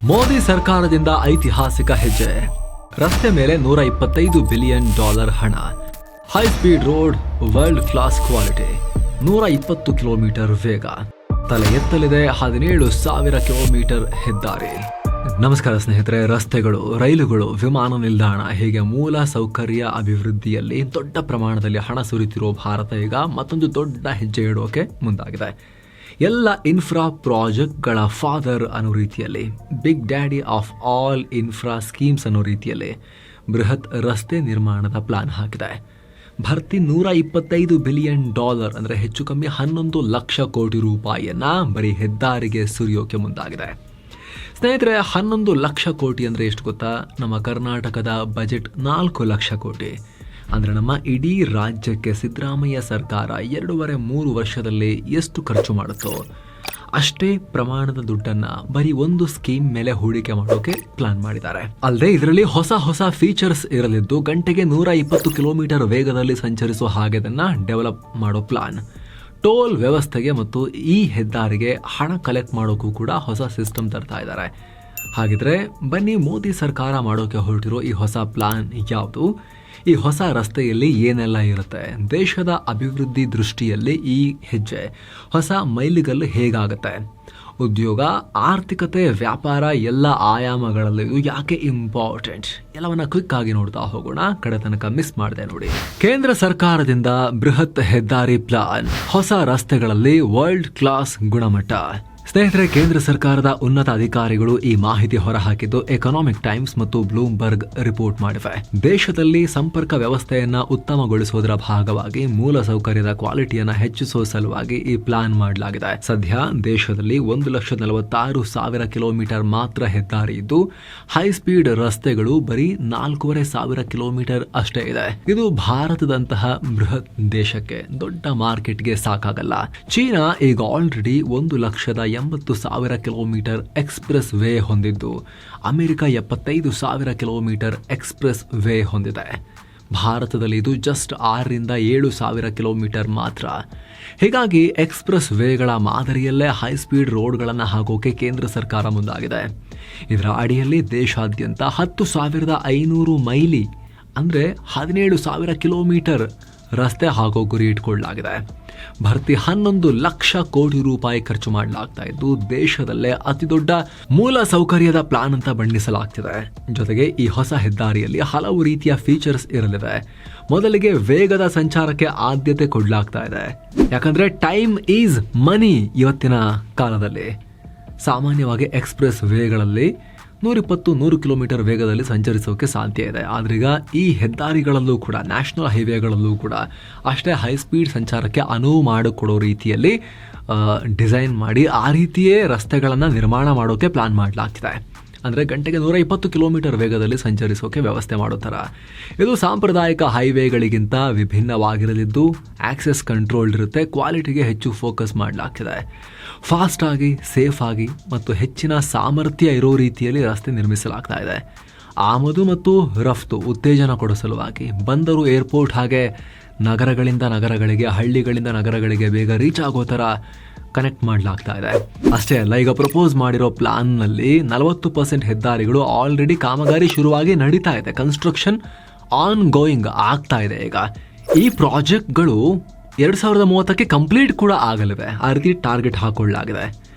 ಮೋದಿ ಸರ್ಕಾರದಿಂದ ಐತಿಹಾಸಿಕ ಹೆಜ್ಜೆ. ರಸ್ತೆ ಮೇಲೆ $125 ಬಿಲಿಯನ್ ಹಣ. High speed road, world class quality, 120 kilometre ವೇಗ. ತಲೆ ಎತ್ತಲಿದೆ 17,000 ಕಿಲೋಮೀಟರ್ ಹೆದ್ದಾರಿ. ನಮಸ್ಕಾರ ಸ್ನೇಹಿತರೆ. ರಸ್ತೆಗಳು, ರೈಲುಗಳು, ವಿಮಾನ ನಿಲ್ದಾಣ ಹೀಗೆ ಮೂಲ ಸೌಕರ್ಯ ಅಭಿವೃದ್ಧಿಯಲ್ಲಿ ದೊಡ್ಡ ಪ್ರಮಾಣದಲ್ಲಿ ಹಣ ಸುರಿತಿರೋ ಭಾರತ ಈಗ ಮತ್ತೊಂದು ದೊಡ್ಡ ಹೆಜ್ಜೆ ಇಡೋಕೆ ಮುಂದಾಗಿದೆ. ಎಲ್ಲ ಇನ್ಫ್ರಾ ಪ್ರಾಜೆಕ್ಟ್ಗಳ ಫಾದರ್ ಅನ್ನೋ ರೀತಿಯಲ್ಲಿ, big daddy of all infra schemes ಅನ್ನೋ ರೀತಿಯಲ್ಲಿ ಬೃಹತ್ ರಸ್ತೆ ನಿರ್ಮಾಣದ ಪ್ಲಾನ್ ಹಾಕಿದೆ. ಭರ್ತಿ $125 ಬಿಲಿಯನ್, ಅಂದರೆ ಹೆಚ್ಚು ಕಮ್ಮಿ 11 ಲಕ್ಷ ಕೋಟಿ ರೂಪಾಯಿಯನ್ನ ಬರೀ ಹೆದ್ದಾರಿಗೆ ಸುರಿಯೋಕೆ ಮುಂದಾಗಿದೆ. ಸ್ನೇಹಿತರೆ, 11 ಲಕ್ಷ ಕೋಟಿ ಅಂದರೆ ಎಷ್ಟು ಗೊತ್ತಾ? ನಮ್ಮ ಕರ್ನಾಟಕದ ಬಜೆಟ್ 4 ಲಕ್ಷ ಕೋಟಿ. ಅಂದರೆ ನಮ್ಮ ಇಡೀ ರಾಜ್ಯಕ್ಕೆ ಸಿದ್ದರಾಮಯ್ಯ ಸರ್ಕಾರ 2.5-3 ವರ್ಷದಲ್ಲಿ ಎಷ್ಟು ಖರ್ಚು ಮಾಡುತ್ತೋ ಅಷ್ಟೇ ಪ್ರಮಾಣದ ದುಡ್ಡನ್ನ ಬರೀ ಒಂದು ಸ್ಕೀಮ್ ಮೇಲೆ ಹೂಡಿಕೆ ಮಾಡೋಕೆ ಪ್ಲಾನ್ ಮಾಡಿದ್ದಾರೆ. ಅಲ್ಲದೆ ಇದರಲ್ಲಿ ಹೊಸ ಫೀಚರ್ಸ್ ಇರಲಿದ್ದು ಗಂಟೆಗೆ 120 ಕಿಲೋಮೀಟರ್ ವೇಗದಲ್ಲಿ ಸಂಚರಿಸುವ ಹಾಗೆ ಅದನ್ನ ಡೆವಲಪ್ ಮಾಡೋ ಪ್ಲಾನ್. ಟೋಲ್ ವ್ಯವಸ್ಥೆಗೆ ಮತ್ತು ಈ ಹೆದ್ದಾರಿಗೆ ಹಣ ಕಲೆಕ್ಟ್ ಮಾಡೋಕ್ಕೂ ಕೂಡ ಹೊಸ ಸಿಸ್ಟಮ್ ತರ್ತಾ ಇದ್ದಾರೆ. ಹಾಗಿದ್ರೆ ಬನ್ನಿ, ಮೋದಿ ಸರ್ಕಾರ ಮಾಡೋಕೆ ಹೊರಟಿರೋ ಈ ಹೊಸ ಪ್ಲಾನ್ ಯಾವುದು? ಈ ಹೊಸ ರಸ್ತೆಯಲ್ಲಿ ಏನೆಲ್ಲ ಇರುತ್ತೆ? ದೇಶದ ಅಭಿವೃದ್ಧಿ ದೃಷ್ಟಿಯಲ್ಲಿ ಈ ಹೆಜ್ಜೆ ಹೊಸ ಮೈಲಿಗಲ್ಲು ಹೇಗಾಗುತ್ತೆ? ಉದ್ಯೋಗ, ಆರ್ಥಿಕತೆ, ವ್ಯಾಪಾರ ಎಲ್ಲ ಆಯಾಮಗಳಲ್ಲಿ ಇದು ಯಾಕೆ ಇಂಪಾರ್ಟೆಂಟ್? ಎಲ್ಲವನ್ನ ಕ್ವಿಕ್ ಆಗಿ ನೋಡ್ತಾ ಹೋಗೋಣ. ಕಡೆ ತನಕ ಮಿಸ್ ಮಾಡಿದೆ ನೋಡಿ. ಕೇಂದ್ರ ಸರ್ಕಾರದಿಂದ ಬೃಹತ್ ಹೆದ್ದಾರಿ ಪ್ಲಾನ್, ಹೊಸ ರಸ್ತೆಗಳಲ್ಲಿ ವರ್ಲ್ಡ್ ಕ್ಲಾಸ್ ಗುಣಮಟ್ಟ. ಸ್ನೇಹಿತರೆ, ಕೇಂದ್ರ ಸರ್ಕಾರದ ಉನ್ನತ ಅಧಿಕಾರಿಗಳು ಈ ಮಾಹಿತಿ ಹೊರಹಾಕಿದ್ದು ಎಕನಾಮಿಕ್ ಟೈಮ್ಸ್ ಮತ್ತು ಬ್ಲೂಮ್ಬರ್ಗ್ ರಿಪೋರ್ಟ್ ಮಾಡಿವೆ. ದೇಶದಲ್ಲಿ ಸಂಪರ್ಕ ವ್ಯವಸ್ಥೆಯನ್ನ ಉತ್ತಮಗೊಳಿಸುವುದರ ಭಾಗವಾಗಿ ಮೂಲಸೌಕರ್ಯದ ಕ್ವಾಲಿಟಿಯನ್ನ ಹೆಚ್ಚಿಸುವ ಸಲುವಾಗಿ ಈ ಪ್ಲಾನ್ ಮಾಡಲಾಗಿದೆ. ಸದ್ಯ ದೇಶದಲ್ಲಿ 1,46,000 ಕಿಲೋಮೀಟರ್ ಮಾತ್ರ ಹೆದ್ದಾರಿ ಇದ್ದು, ಹೈ ಸ್ಪೀಡ್ ರಸ್ತೆಗಳು ಬರೀ 4,500 ಕಿಲೋಮೀಟರ್ ಅಷ್ಟೇ ಇದೆ. ಇದು ಭಾರತದಂತಹ ಬೃಹತ್ ದೇಶಕ್ಕೆ, ದೊಡ್ಡ ಮಾರ್ಕೆಟ್ಗೆ ಸಾಕಾಗಲ್ಲ. ಚೀನಾ ಈಗ ಆಲ್ರೆಡಿ 1,80,000 ಕಿಲೋಮೀಟರ್ ಎಕ್ಸ್ಪ್ರೆಸ್ ವೇ ಹೊಂದಿದ್ದು, ಅಮೆರಿಕ 75,000 ಕಿಲೋಮೀಟರ್ ಎಕ್ಸ್ಪ್ರೆಸ್ ವೇ ಹೊಂದಿದೆ. ಭಾರತದಲ್ಲಿ ಇದು ಜಸ್ಟ್ 6,000-7,000 ಕಿಲೋಮೀಟರ್ ಮಾತ್ರ. ಹೀಗಾಗಿ ಎಕ್ಸ್ಪ್ರೆಸ್ ವೇಗಳ ಮಾದರಿಯಲ್ಲೇ ಹೈ ಸ್ಪೀಡ್ ರೋಡ್ಗಳನ್ನು ಹಾಕೋಕೆ ಕೇಂದ್ರ ಸರ್ಕಾರ ಮುಂದಾಗಿದೆ. ಇದರ ಅಡಿಯಲ್ಲಿ ದೇಶಾದ್ಯಂತ 10,500 ಮೈಲಿ ಅಂದರೆ 17,000 ಕಿಲೋಮೀಟರ್ ರಸ್ತೆ ಹಾಕೋ ಗುರಿ ಇಟ್ಕೊಳ್ಳಲಾಗಿದೆ. ಭರ್ತಿ 11 ಲಕ್ಷ ಕೋಟಿ ರೂಪಾಯಿ ಖರ್ಚು ಮಾಡಲಾಗ್ತಾ ಇದ್ದು, ದೇಶದಲ್ಲೇ ಅತಿ ದೊಡ್ಡ ಮೂಲ ಸೌಕರ್ಯದ ಪ್ಲಾನ್ ಅಂತ ಬಣ್ಣಿಸಲಾಗ್ತಿದೆ. ಜೊತೆಗೆ ಈ ಹೊಸ ಹೆದ್ದಾರಿಯಲ್ಲಿ ಹಲವು ರೀತಿಯ ಫೀಚರ್ಸ್ ಇರಲಿವೆ. ಮೊದಲಿಗೆ ವೇಗದ ಸಂಚಾರಕ್ಕೆ ಆದ್ಯತೆ ಕೊಡಲಾಗ್ತಾ ಇದೆ. ಯಾಕಂದ್ರೆ ಟೈಮ್ ಈಸ್ ಮನಿ. ಇವತ್ತಿನ ಕಾಲದಲ್ಲಿ ಸಾಮಾನ್ಯವಾಗಿ ಎಕ್ಸ್ಪ್ರೆಸ್ ವೇಗಳಲ್ಲಿ 120-100 ಕಿಲೋಮೀಟರ್ ವೇಗದಲ್ಲಿ ಸಂಚರಿಸೋಕೆ ಸಾಧ್ಯ ಇದೆ. ಆದ್ರೀಗ ಈ ಹೆದ್ದಾರಿಗಳಲ್ಲೂ ಕೂಡ, ನ್ಯಾಷನಲ್ ಹೈವೇಗಳಲ್ಲೂ ಕೂಡ ಅಷ್ಟೇ ಹೈ ಸ್ಪೀಡ್ ಸಂಚಾರಕ್ಕೆ ಅನುವು ಮಾಡಿಕೊಡೋ ರೀತಿಯಲ್ಲಿ ಡಿಸೈನ್ ಮಾಡಿ ಆ ರೀತಿಯೇ ರಸ್ತೆಗಳನ್ನು ನಿರ್ಮಾಣ ಮಾಡೋಕೆ ಪ್ಲಾನ್ ಮಾಡಲಾಗ್ತಿದೆ. ಅಂದರೆ ಗಂಟೆಗೆ 120 ಕಿಲೋಮೀಟರ್ ವೇಗದಲ್ಲಿ ಸಂಚರಿಸೋಕೆ ವ್ಯವಸ್ಥೆ ಮಾಡೋ ಥರ. ಇದು ಸಾಂಪ್ರದಾಯಿಕ ಹೈವೇಗಳಿಗಿಂತ ವಿಭಿನ್ನವಾಗಿರಲಿದ್ದು, ಆಕ್ಸೆಸ್ ಕಂಟ್ರೋಲ್ಡ್ ಇರುತ್ತೆ. ಕ್ವಾಲಿಟಿಗೆ ಹೆಚ್ಚು ಫೋಕಸ್ ಮಾಡಲಾಗ್ತಿದೆ. ಫಾಸ್ಟ್ ಆಗಿ, ಸೇಫ್ ಆಗಿ ಮತ್ತು ಹೆಚ್ಚಿನ ಸಾಮರ್ಥ್ಯ ಇರೋ ರೀತಿಯಲ್ಲಿ ರಸ್ತೆ ನಿರ್ಮಿಸಲಾಗ್ತಾ ಇದೆ. ಆಮದು ಮತ್ತು ರಫ್ತು ಉತ್ತೇಜನ ಕೊಡೋ ಸಲುವಾಗಿ ಬಂದರು, ಏರ್ಪೋರ್ಟ್ ಹಾಗೆ ನಗರಗಳಿಂದ ನಗರಗಳಿಗೆ, ಹಳ್ಳಿಗಳಿಂದ ನಗರಗಳಿಗೆ ಬೇಗ ರೀಚ್ ಆಗೋ ಥರ ಕನೆಕ್ಟ್ ಮಾಡಲಾಗ್ತಾ ಇದೆ. ಅಷ್ಟೇ ಅಲ್ಲ, ಈಗ ಪ್ರಪೋಸ್ ಮಾಡಿರೋ ಪ್ಲಾನ್ನಲ್ಲಿ 40% ಹೆದ್ದಾರಿಗಳು ಆಲ್ರೆಡಿ ಕಾಮಗಾರಿ ಶುರುವಾಗಿ ನಡೀತಾ ಇದೆ. ಕನ್ಸ್ಟ್ರಕ್ಷನ್ ಆನ್ ಗೋಯಿಂಗ್ ಆಗ್ತಾ ಇದೆ. ಈಗ ಈ ಪ್ರಾಜೆಕ್ಟ್ಗಳು 2030ಕ್ಕೆ ಕಂಪ್ಲೀಟ್ ಕೂಡ ಆಗಲಿವೆ. ಆ ರೀತಿ ಟಾರ್ಗೆಟ್ ಹಾಕೊಳ್ಳಲಾಗಿದೆ.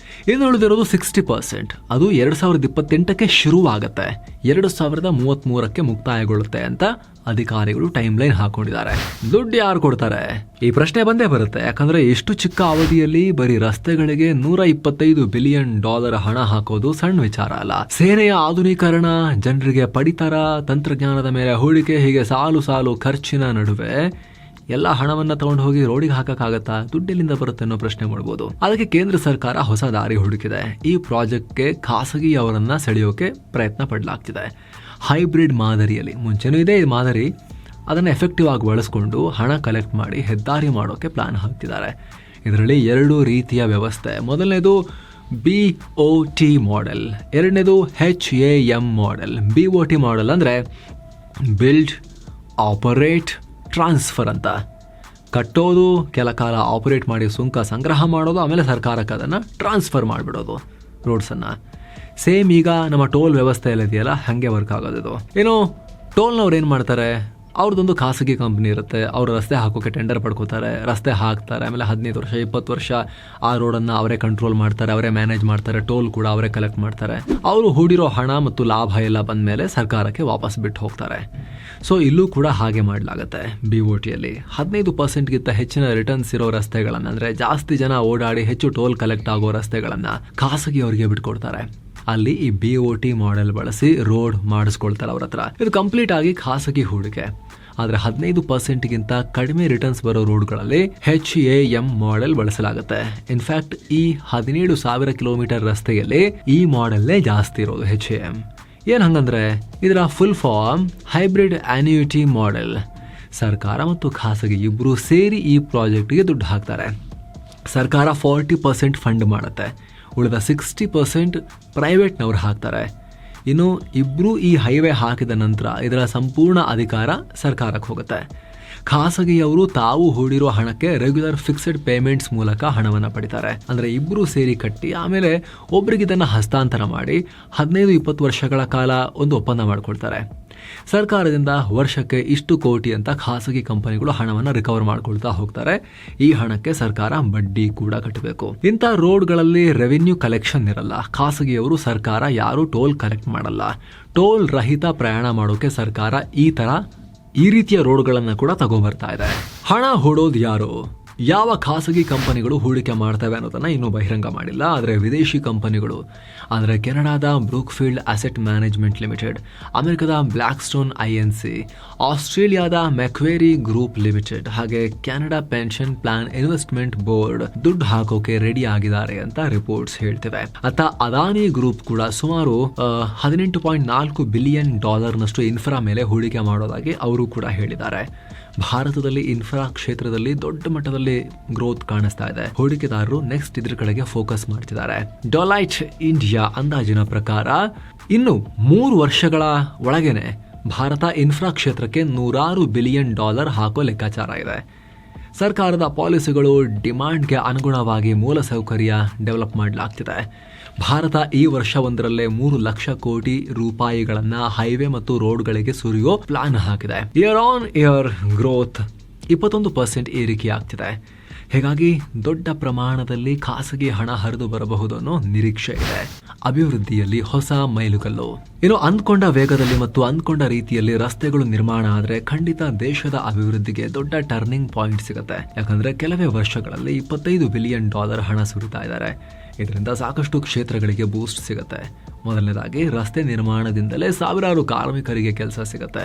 ಇನ್ನು ಉಳಿದಿರೋದು 60%. ಅದು 2028ಕ್ಕೆ ಶುರುವಾಗುತ್ತೆ, 2033ಕ್ಕೆ ಮುಕ್ತಾಯಗೊಳ್ಳುತ್ತೆ ಅಂತ ಅಧಿಕಾರಿಗಳು ಟೈಮ್ ಲೈನ್ ಹಾಕೊಂಡಿದ್ದಾರೆ. ದುಡ್ಡು ಯಾರು ಕೊಡ್ತಾರೆ? ಈ ಪ್ರಶ್ನೆ ಬಂದೇ ಬರುತ್ತೆ. ಯಾಕಂದ್ರೆ ಎಷ್ಟು ಚಿಕ್ಕ ಅವಧಿಯಲ್ಲಿ ಬರೀ ರಸ್ತೆಗಳಿಗೆ $125 ಬಿಲಿಯನ್ ಹಣ ಹಾಕೋದು ಸಣ್ಣ ವಿಚಾರ ಅಲ್ಲ. ಸೇನೆಯ ಆಧುನೀಕರಣ, ಜನರಿಗೆ ಪಡಿತರ, ತಂತ್ರಜ್ಞಾನದ ಮೇಲೆ ಹೂಡಿಕೆ, ಹೀಗೆ ಸಾಲು ಖರ್ಚಿನ ನಡುವೆ ಎಲ್ಲ ಹಣವನ್ನ ತಗೊಂಡು ಹೋಗಿ ರೋಡಿಗೆ ಹಾಕಕ್ಕಾಗತ್ತಾ? ದುಡ್ಡೆಲ್ಲಿಂದ ಬರುತ್ತೆ ಅನ್ನೋ ಪ್ರಶ್ನೆ ಮಾಡ್ಬೋದು. ಅದಕ್ಕೆ ಕೇಂದ್ರ ಸರ್ಕಾರ ಹೊಸ ದಾರಿ ಹುಡುಕಿದೆ. ಈ ಪ್ರಾಜೆಕ್ಟ್ಗೆ ಖಾಸಗಿಯವರನ್ನ ಸೆಳೆಯೋಕೆ ಪ್ರಯತ್ನ ಪಡಲಾಗ್ತಿದೆ. ಹೈಬ್ರಿಡ್ ಮಾದರಿಯಲ್ಲಿ, ಮುಂಚೆನೂ ಇದೆ ಈ ಮಾದರಿ, ಅದನ್ನು ಎಫೆಕ್ಟಿವ್ ಆಗಿ ಬಳಸ್ಕೊಂಡು ಹಣ ಕಲೆಕ್ಟ್ ಮಾಡಿ ಹೆದ್ದಾರಿ ಮಾಡೋಕೆ ಪ್ಲಾನ್ ಹಾಕ್ತಿದ್ದಾರೆ. ಇದರಲ್ಲಿ 2 ರೀತಿಯ ವ್ಯವಸ್ಥೆ. ಮೊದಲನೇದು BOT ಮಾಡೆಲ್, ಎರಡನೇದು HAM ಮಾಡೆಲ್. BOT ಮಾಡೆಲ್ ಅಂದರೆ ಬಿಲ್ಡ್, ಆಪರೇಟ್, ಟ್ರಾನ್ಸ್ಫರ್ ಅಂತ. ಕಟ್ಟೋದು, ಕೆಲ ಕಾಲ ಆಪರೇಟ್ ಮಾಡಿ ಸುಂಕ ಸಂಗ್ರಹ ಮಾಡೋದು, ಆಮೇಲೆ ಸರ್ಕಾರಕ್ಕೆ ಅದನ್ನು ಟ್ರಾನ್ಸ್ಫರ್ ಮಾಡಿಬಿಡೋದು ರೋಡ್ಸನ್ನು. ಸೇಮ್ ಈಗ ನಮ್ಮ ಟೋಲ್ ವ್ಯವಸ್ಥೆ ಎಲ್ಲ ಇದೆಯಲ್ಲ ಹಾಗೆ ವರ್ಕ್ ಆಗೋದು. ಏನು ಟೋಲ್ನವ್ರು ಏನು ಮಾಡ್ತಾರೆ, ಅವ್ರದ್ದೊಂದು ಖಾಸಗಿ ಕಂಪ್ನಿ ಇರುತ್ತೆ, ಅವರು ರಸ್ತೆ ಹಾಕೋಕೆ ಟೆಂಡರ್ ಪಡ್ಕೋತಾರೆ, ರಸ್ತೆ ಹಾಕ್ತಾರೆ, ಆಮೇಲೆ 15 ವರ್ಷ 20 ವರ್ಷ ಆ ರೋಡನ್ನು ಅವರೇ ಕಂಟ್ರೋಲ್ ಮಾಡ್ತಾರೆ, ಅವರೇ ಮ್ಯಾನೇಜ್ ಮಾಡ್ತಾರೆ, ಟೋಲ್ ಕೂಡ ಅವರೇ ಕಲೆಕ್ಟ್ ಮಾಡ್ತಾರೆ. ಅವರು ಹೂಡಿರೋ ಹಣ ಮತ್ತು ಲಾಭ ಎಲ್ಲ ಬಂದ ಮೇಲೆ ಸರ್ಕಾರಕ್ಕೆ ವಾಪಸ್ ಬಿಟ್ಟು ಹೋಗ್ತಾರೆ. ಸೊ ಇಲ್ಲೂ ಕೂಡ ಹಾಗೆ ಮಾಡಲಾಗುತ್ತೆ. BOTಯಲ್ಲಿ 15%ಗಿಂತ ಹೆಚ್ಚಿನ ರಿಟರ್ನ್ಸ್ ಇರೋ ರಸ್ತೆಗಳನ್ನು, ಅಂದರೆ ಜಾಸ್ತಿ ಜನ ಓಡಾಡಿ ಹೆಚ್ಚು ಟೋಲ್ ಕಲೆಕ್ಟ್ ಆಗೋ ರಸ್ತೆಗಳನ್ನು ಖಾಸಗಿಯವರಿಗೆ ಬಿಟ್ಕೊಡ್ತಾರೆ. ಅಲ್ಲಿ ಈ BOT ಮಾಡೆಲ್ ಬಳಸಿ ರೋಡ್ ಮಾಡಿಸ್ಕೊಳ್ತಾರೆ ಅವ್ರ ಹತ್ರ. ಇದು ಕಂಪ್ಲೀಟ್ ಆಗಿ ಖಾಸಗಿ ಹೂಡಿಕೆ. ಆದರೆ 15%ಗಿಂತ ಕಡಿಮೆ ರಿಟರ್ನ್ಸ್ ಬರೋ ರೋಡ್ಗಳಲ್ಲಿ HAM ಮಾಡೆಲ್ ಬಳಸಲಾಗುತ್ತೆ. ಇನ್ಫ್ಯಾಕ್ಟ್ ಈ 17,000 ಕಿಲೋಮೀಟರ್ ರಸ್ತೆಯಲ್ಲಿ ಈ ಮಾಡೆಲ್ನೇ ಜಾಸ್ತಿ ಇರೋದು, HAM. ಏನು ಹಂಗಂದ್ರೆ ಇದರ ಫುಲ್ ಫಾರ್ಮ್ ಹೈಬ್ರಿಡ್ ಆನ್ಯೂಯಿಟಿ ಮಾಡೆಲ್. ಸರ್ಕಾರ ಮತ್ತು ಖಾಸಗಿ ಇಬ್ಬರು ಸೇರಿ ಈ ಪ್ರಾಜೆಕ್ಟ್ಗೆ ದುಡ್ಡು ಹಾಕ್ತಾರೆ. ಸರ್ಕಾರ 40% ಫಂಡ್ ಮಾಡುತ್ತೆ, ಉಳಿದ 60% ಪ್ರೈವೇಟ್ನವ್ರು ಹಾಕ್ತಾರೆ. ಇನ್ನು ಇಬ್ಬರು ಈ ಹೈವೇ ಹಾಕಿದ ನಂತರ ಇದರ ಸಂಪೂರ್ಣ ಅಧಿಕಾರ ಸರ್ಕಾರಕ್ಕೆ ಹೋಗುತ್ತೆ. ಖಾಸಗಿಯವರು ತಾವು ಹೂಡಿರೋ ಹಣಕ್ಕೆ ರೆಗ್ಯುಲರ್ ಫಿಕ್ಸ್ಡ್ ಪೇಮೆಂಟ್ಸ್ ಮೂಲಕ ಹಣವನ್ನು ಪಡಿತಾರೆ. ಅಂದರೆ ಇಬ್ಬರು ಸೇರಿ ಕಟ್ಟಿ ಆಮೇಲೆ ಒಬ್ರಿಗೆ ಇದನ್ನು ಹಸ್ತಾಂತರ ಮಾಡಿ 15-20 ವರ್ಷಗಳ ಕಾಲ ಒಂದು ಒಪ್ಪಂದ ಮಾಡಿಕೊಳ್ತಾರೆ. ಸರ್ಕಾರದಿಂದ ವರ್ಷಕ್ಕೆ ಇಷ್ಟು ಕೋಟಿ ಅಂತ ಖಾಸಗಿ ಕಂಪನಿಗಳು ಹಣವನ್ನು ರಿಕವರ್ ಮಾಡ್ಕೊಳ್ತಾ ಹೋಗ್ತಾರೆ. ಈ ಹಣಕ್ಕೆ ಸರ್ಕಾರ ಬಡ್ಡಿ ಕೂಡ ಕಟ್ಟಬೇಕು. ಇಂಥ ರೋಡ್ಗಳಲ್ಲಿ ರೆವಿನ್ಯೂ ಕಲೆಕ್ಷನ್ ಇರಲ್ಲ. ಖಾಸಗಿಯವರು, ಸರ್ಕಾರ ಯಾರು ಟೋಲ್ ಕಲೆಕ್ಟ್ ಮಾಡಲ್ಲ. ಟೋಲ್ ರಹಿತ ಪ್ರಯಾಣ ಮಾಡೋಕೆ ಸರ್ಕಾರ ಈ ರೀತಿಯ ರೋಡ್ಗಳನ್ನು ಕೂಡ ತಗೊಂಡ್ಬರ್ತಾ ಇದೆ. ಹಣ ಹೂಡೋದು ಯಾರು, ಯಾವ ಖಾಸಗಿ ಕಂಪನಿಗಳು ಹೂಡಿಕೆ ಮಾಡ್ತವೆ ಅನ್ನೋದನ್ನು ಇನ್ನೂ ಬಹಿರಂಗ ಮಾಡಿಲ್ಲ. ಆದರೆ ವಿದೇಶಿ ಕಂಪನಿಗಳು ಅಂದರೆ ಕೆನಡಾದ ಬ್ರೂಕ್ಫೀಲ್ಡ್ ಅಸೆಟ್ ಮ್ಯಾನೇಜ್ಮೆಂಟ್ ಲಿಮಿಟೆಡ್, ಅಮೆರಿಕದ ಬ್ಲ್ಯಾಕ್ ಸ್ಟೋನ್ INC, ಆಸ್ಟ್ರೇಲಿಯಾದ ಮೆಕ್ವೇರಿ ಗ್ರೂಪ್ ಲಿಮಿಟೆಡ್ ಹಾಗೆ Canada pension plan investment board ದುಡ್ಡು ಹಾಕೋಕೆ ರೆಡಿ ಆಗಿದ್ದಾರೆ ಅಂತ ರಿಪೋರ್ಟ್ಸ್ ಹೇಳ್ತಿವೆ. ಅತ್ತ ಅದಾನಿ ಗ್ರೂಪ್ ಕೂಡ ಸುಮಾರು $18.4 ಬಿಲಿಯನ್ ನಷ್ಟು ಇನ್ಫ್ರಾ ಮೇಲೆ ಹೂಡಿಕೆ ಮಾಡೋದಾಗಿ ಅವರು ಕೂಡ ಹೇಳಿದ್ದಾರೆ. ಭಾರತದಲ್ಲಿ ಇನ್ಫ್ರಾ ಕ್ಷೇತ್ರದಲ್ಲಿ ದೊಡ್ಡ ಮಟ್ಟದಲ್ಲಿ ಗ್ರೋತ್ ಕಾಣಿಸ್ತಾ ಇದೆ. ಹೂಡಿಕೆದಾರರು ನೆಕ್ಸ್ಟ್ ಇದ್ರ ಕಡೆಗೆ ಫೋಕಸ್ ಮಾಡ್ತಿದ್ದಾರೆ. ಡೆಲಾಯ್ಟ್ ಇಂಡಿಯಾ ಅಂದಾಜಿನ ಪ್ರಕಾರ ಇನ್ನು 3 ವರ್ಷಗಳ ಒಳಗೇನೆ ಭಾರತ ಇನ್ಫ್ರಾ ಕ್ಷೇತ್ರಕ್ಕೆ $100 ಬಿಲಿಯನ್ ಹಾಕೋ ಲೆಕ್ಕಾಚಾರ ಇದೆ. ಸರ್ಕಾರದ ಪಾಲಿಸಿಗಳು ಡಿಮಾಂಡ್ಗೆ ಅನುಗುಣವಾಗಿ ಮೂಲಸೌಕರ್ಯ ಡೆವಲಪ್ ಮಾಡಲಾಗ್ತಿದೆ. ಭಾರತ ಈ ವರ್ಷ ಒಂದರಲ್ಲೇ 3 ಲಕ್ಷ ಕೋಟಿ ರೂಪಾಯಿಗಳನ್ನ ಹೈವೇ ಮತ್ತು ರೋಡ್ಗಳಿಗೆ ಸುರಿಯೋ ಪ್ಲಾನ್ ಹಾಕಿದೆ. ಇಯರ್ ಆನ್ ಇಯರ್ ಗ್ರೋತ್ 21% ಏರಿಕೆ ಆಗ್ತಿದೆ. ಹೀಗಾಗಿ ದೊಡ್ಡ ಪ್ರಮಾಣದಲ್ಲಿ ಖಾಸಗಿ ಹಣ ಹರಿದು ಬರಬಹುದು ಅನ್ನೋ ನಿರೀಕ್ಷೆ ಇದೆ. ಅಭಿವೃದ್ಧಿಯಲ್ಲಿ ಹೊಸ ಮೈಲುಗಲ್ಲು. ಇನ್ನು ಅಂದ್ಕೊಂಡ ವೇಗದಲ್ಲಿ ಮತ್ತು ಅಂದ್ಕೊಂಡ ರೀತಿಯಲ್ಲಿ ರಸ್ತೆಗಳು ನಿರ್ಮಾಣ ಆದರೆ ಖಂಡಿತ ದೇಶದ ಅಭಿವೃದ್ಧಿಗೆ ದೊಡ್ಡ ಟರ್ನಿಂಗ್ ಪಾಯಿಂಟ್ ಸಿಗುತ್ತೆ. ಯಾಕಂದ್ರೆ ಕೆಲವೇ ವರ್ಷಗಳಲ್ಲಿ $25 ಬಿಲಿಯನ್ ಹಣ ಸುರಿತಾ ಇದ್ದಾರೆ. ಇದರಿಂದ ಸಾಕಷ್ಟು ಕ್ಷೇತ್ರಗಳಿಗೆ ಬೂಸ್ಟ್ ಸಿಗುತ್ತೆ. ಮೊದಲನೇದಾಗಿ ರಸ್ತೆ ನಿರ್ಮಾಣದಿಂದಲೇ ಸಾವಿರಾರು ಕಾರ್ಮಿಕರಿಗೆ ಕೆಲಸ ಸಿಗುತ್ತೆ.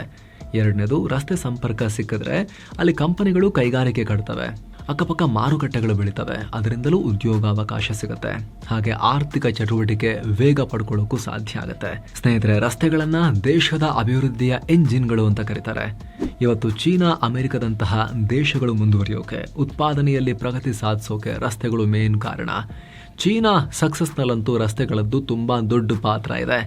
ಎರಡನೇದು, ರಸ್ತೆ ಸಂಪರ್ಕ ಸಿಕ್ಕಿದ್ರೆ ಅಲ್ಲಿ ಕಂಪನಿಗಳು ಕೈಗಾರಿಕೆ ಕಟ್ತವೆ, ಅಕ್ಕಪಕ್ಕ ಮಾರುಕಟ್ಟೆಗಳು ಬೆಳೀತವೆ, ಅದರಿಂದಲೂ ಉದ್ಯೋಗಾವಕಾಶ ಸಿಗುತ್ತೆ. ಹಾಗೆ ಆರ್ಥಿಕ ಚಟುವಟಿಕೆ ವೇಗ ಪಡ್ಕೊಳ್ಳೋಕ್ಕೂ ಸಾಧ್ಯ ಆಗುತ್ತೆ. ಸ್ನೇಹಿತರೆ, ರಸ್ತೆಗಳನ್ನ ದೇಶದ ಅಭಿವೃದ್ಧಿಯ ಎಂಜಿನ್ಗಳು ಅಂತ ಕರೀತಾರೆ. ಇವತ್ತು ಚೀನಾ, ಅಮೆರಿಕದಂತಹ ದೇಶಗಳು ಮುಂದುವರಿಯೋಕೆ, ಉತ್ಪಾದನೆಯಲ್ಲಿ ಪ್ರಗತಿ ಸಾಧಿಸೋಕೆ ರಸ್ತೆಗಳು ಮೇನ್ ಕಾರಣ. ಚೀನಾ ಸಕ್ಸಸ್ನಲ್ಲಂತೂ ರಸ್ತೆಗಳದ್ದು ತುಂಬಾ ದೊಡ್ಡ ಪಾತ್ರ ಇದೆ.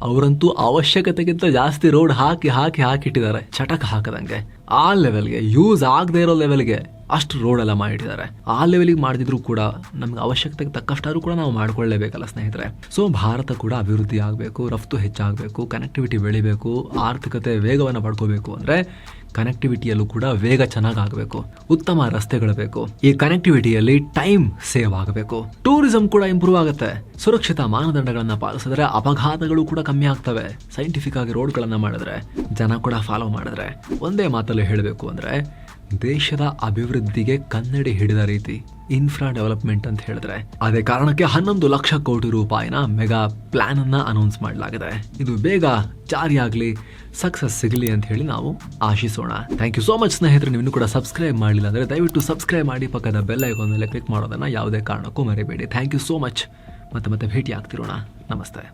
ಅವರಂತೂ ಅವಶ್ಯಕತೆಗಿಂತ ಜಾಸ್ತಿ ರೋಡ್ ಹಾಕಿಟ್ಟಿದ್ದಾರೆ, ಚಟಕ್ ಹಾಕದಂಗೆ. ಆ ಲೆವೆಲ್ಗೆ, ಯೂಸ್ ಆಗದೆ ಇರೋ ಲೆವೆಲ್ಗೆ ಅಷ್ಟು ರೋಡ್ ಎಲ್ಲ ಮಾಡಿಟ್ಟಿದ್ದಾರೆ. ಆ ಲೆವೆಲ್ಗೆ ಮಾಡಿದ್ರು ಕೂಡ ನಮ್ಗೆ ಅವಶ್ಯಕತೆಗೆ ತಕ್ಕಷ್ಟಾದ್ರೂ ಕೂಡ ನಾವು ಮಾಡ್ಕೊಳ್ಳೇಬೇಕಲ್ಲ ಸ್ನೇಹಿತರೆ. ಸೊ ಭಾರತ ಕೂಡ ಅಭಿವೃದ್ಧಿ ಆಗಬೇಕು, ರಫ್ತು ಹೆಚ್ಚಾಗಬೇಕು, ಕನೆಕ್ಟಿವಿಟಿ ಬೆಳಿಬೇಕು, ಆರ್ಥಿಕತೆ ವೇಗವನ್ನು ಪಡ್ಕೋಬೇಕು ಅಂದ್ರೆ ಕನೆಕ್ಟಿವಿಟಿಯಲ್ಲೂ ಕೂಡ ವೇಗ ಚೆನ್ನಾಗಿ ಆಗಬೇಕು, ಉತ್ತಮ ರಸ್ತೆಗಳು ಬೇಕು. ಈ ಕನೆಕ್ಟಿವಿಟಿಯಲ್ಲಿ ಟೈಮ್ ಸೇವ್ ಆಗಬೇಕು, ಟೂರಿಸಂ ಕೂಡ ಇಂಪ್ರೂವ್ ಆಗುತ್ತೆ. ಸುರಕ್ಷಿತ ಮಾನದಂಡಗಳನ್ನ ಪಾಲಿಸಿದ್ರೆ ಅಪಘಾತಗಳು ಕೂಡ ಕಮ್ಮಿ ಆಗ್ತವೆ. ಸೈಂಟಿಫಿಕ್ ಆಗಿ ರೋಡ್ಗಳನ್ನ ಮಾಡಿದ್ರೆ, ಜನ ಕೂಡ ಫಾಲೋ ಮಾಡಿದ್ರೆ. ಒಂದೇ ಮಾತಲ್ಲಿ ಹೇಳಬೇಕು ಅಂದ್ರೆ ದೇಶದ ಅಭಿವೃದ್ಧಿಗೆ ಕನ್ನಡಿ ಹಿಡಿದ ರೀತಿ ಇನ್ಫ್ರಾ ಡೆವಲಪ್ಮೆಂಟ್ ಅಂತ ಹೇಳಿದ್ರೆ, ಅದೇ ಕಾರಣಕ್ಕೆ 11 ಲಕ್ಷ ಕೋಟಿ ರೂಪಾಯಿನ ಮೆಗಾ ಪ್ಲಾನ್ ಅನ್ನ ಅನೌನ್ಸ್ ಮಾಡಲಾಗಿದೆ. ಇದು ಬೇಗ ಜಾರಿಯಾಗಲಿ, ಸಕ್ಸಸ್ ಸಿಗಲಿ ಅಂತ ಹೇಳಿ ನಾವು ಆಶಿಸೋಣ. ಥ್ಯಾಂಕ್ ಯು ಸೋ ಮಚ್ ಸ್ನೇಹಿತರೆ. ನೀವು ಇನ್ನೂ ಕೂಡ ಸಬ್ಸ್ಕ್ರೈಬ್ ಮಾಡಿಲ್ಲ ಅಂದರೆ ದಯವಿಟ್ಟು ಸಬ್ಸ್ಕ್ರೈಬ್ ಮಾಡಿ, ಪಕ್ಕದ ಬೆಲ್ ಐಕಾನ್ ಮೇಲೆ ಕ್ಲಿಕ್ ಮಾಡೋದನ್ನ ಯಾವುದೇ ಕಾರಣಕ್ಕೂ ಮರಿಬೇಡಿ. Thank you so much. ಮತ್ತೆ ಭೇಟಿ ಆಗ್ತಿರೋಣ. ನಮಸ್ತೆ.